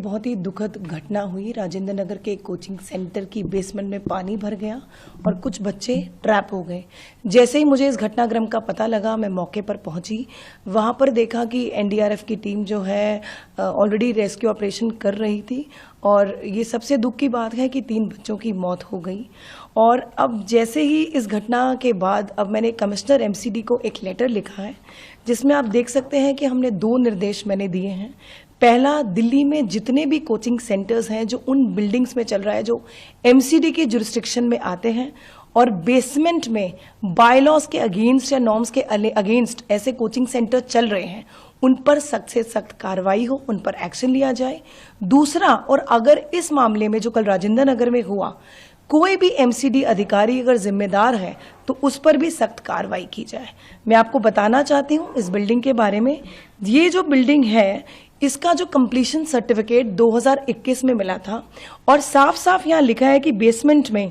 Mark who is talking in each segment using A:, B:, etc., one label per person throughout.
A: बहुत ही दुखद घटना हुई। राजेंद्र नगर के कोचिंग सेंटर की बेसमेंट में पानी भर गया और कुछ बच्चे ट्रैप हो गए। जैसे ही मुझे इस घटनाक्रम का पता लगा, मैं मौके पर पहुंची। वहां पर देखा कि एनडीआरएफ की टीम जो है ऑलरेडी रेस्क्यू ऑपरेशन कर रही थी और ये सबसे दुख की बात है कि 3 बच्चों की मौत हो गई। और अब जैसे ही इस घटना के बाद अब मैंने कमिश्नर एमसीडी को एक लेटर लिखा है, जिसमें आप देख सकते हैं कि हमने 2 निर्देश मैंने दिए हैं। पहला, दिल्ली में जितने भी कोचिंग सेंटर्स हैं जो उन बिल्डिंग्स में चल रहा है जो एमसीडी के जुरिस्डिक्शन में आते हैं और बेसमेंट में बायलॉज के अगेंस्ट या नॉर्म्स के अगेंस्ट ऐसे कोचिंग सेंटर चल रहे हैं, उन पर सख्त से सख्त कार्रवाई हो, उन पर एक्शन लिया जाए। दूसरा, और अगर इस मामले में जो कल राजेंद्र नगर में हुआ, कोई भी एमसीडी अधिकारी अगर जिम्मेदार है तो उस पर भी सख्त कार्रवाई की जाए। मैं आपको बताना चाहती हूं इस बिल्डिंग के बारे में। ये जो बिल्डिंग है, इसका जो कंप्लीशन सर्टिफिकेट 2021 में मिला था और साफ साफ यहां लिखा है कि बेसमेंट में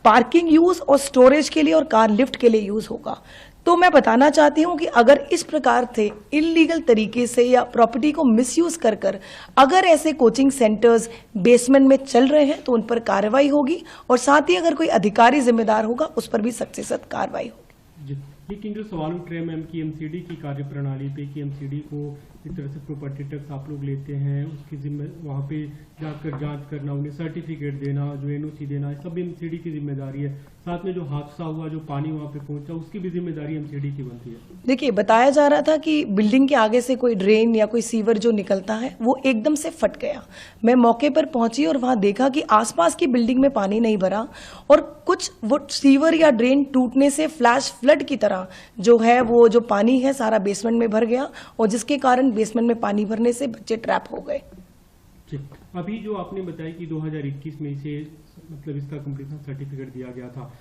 A: पार्किंग यूज और स्टोरेज के लिए और कार लिफ्ट के लिए यूज होगा। तो मैं बताना चाहती हूं कि अगर इस प्रकार से इलीगल तरीके से या प्रॉपर्टी को मिसयूज कर अगर ऐसे कोचिंग सेंटर्स बेसमेंट में चल रहे हैं तो उन पर कार्रवाई होगी और साथ ही अगर कोई अधिकारी जिम्मेदार होगा उस पर भी सख्त से सख्त कार्रवाई होगी।
B: लेकिन जो सवाल उठ रहे हैं मैम की एमसीडी की कार्यप्रणाली पे कि एमसीडी को इस तरह से प्रॉपर्टी टैक्स आप लोग लेते हैं, उसकी जिम्मे वहाँ पे जाकर जांच करना, उन्हें सर्टिफिकेट देना, जो एनओसी देना, सब एमसीडी की जिम्मेदारी है। साथ में जो हादसा हुआ, जो पानी वहाँ पे पहुंचा, उसकी भी जिम्मेदारी एमसीडी की बनती है।
A: देखिए, बताया जा रहा था कि बिल्डिंग के आगे से कोई ड्रेन या कोई सीवर जो निकलता है वो एकदम से फट गया। मैं मौके पर पहुंची और वहां देखा कि आसपास की बिल्डिंग में पानी नहीं भरा और कुछ वो सीवर या ड्रेन टूटने से फ्लैश फ्लड की तरह जो है वो जो पानी है सारा बेसमेंट में भर गया और जिसके कारण बेसमेंट में पानी भरने से बच्चे ट्रैप हो गए।
B: अभी जो आपने बताया कि 2021 में इसे मतलब इसका कंप्लीशन सर्टिफिकेट दिया गया था,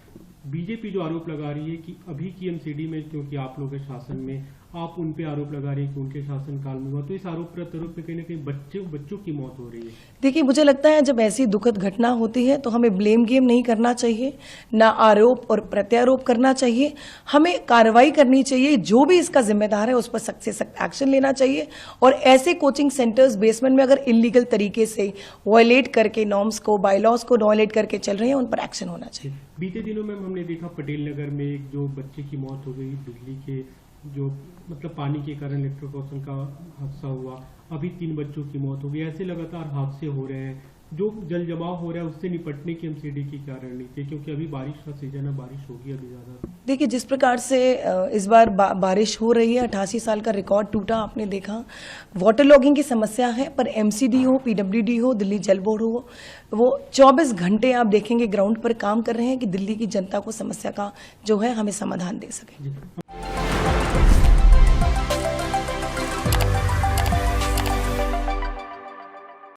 B: बीजेपी जो आरोप लगा रही है कि अभी की एमसीडी में क्योंकि आप लोग के शासन में, आप उन पे आरोप लगा रही है कि उनके शासनकाल में हुआ, तो इस आरोप प्रत्यारोप में कहीं ना कहीं बच्चों की मौत हो रही है।
A: देखिए, मुझे लगता है जब ऐसी दुखद घटना होती है तो हमें ब्लेम गेम नहीं करना चाहिए, ना आरोप और प्रत्यारोप करना चाहिए। हमें कार्रवाई करनी चाहिए, जो भी इसका जिम्मेदार है उस पर सख्त से सख्त एक्शन लेना चाहिए और ऐसे कोचिंग सेंटर्स बेसमेंट में अगर इलीगल तरीके से वायलेट करके नॉर्म्स को, बायलॉज को वायलेट करके चल रहे हैं, उन पर एक्शन होना चाहिए।
B: बीते दिनों में हमने देखा पटेल नगर में एक जो बच्चे की मौत हो गई, बिजली के जो मतलब पानी के कारण इलेक्ट्रोक्यूशन का हादसा हुआ, अभी 3 बच्चों की मौत हो गई। ऐसे लगातार हादसे हो रहे हैं, जो जल जमाव हो रहा है उससे निपटने की एमसीडी की क्या रणनीति है, क्योंकि अभी बारिश का सीजन है, बारिश होगी अभी ज्यादा।
A: देखिए, जिस प्रकार से इस बार बारिश हो रही है, 88 साल का रिकॉर्ड टूटा, आपने देखा। वाटर लॉगिंग की समस्या है, पर एमसीडी हो, पीडब्ल्यूडी हो, दिल्ली जल बोर्ड हो, वो 24 घंटे आप देखेंगे ग्राउंड पर काम कर रहे हैं कि दिल्ली की जनता को समस्या का जो है हमें समाधान दे सके।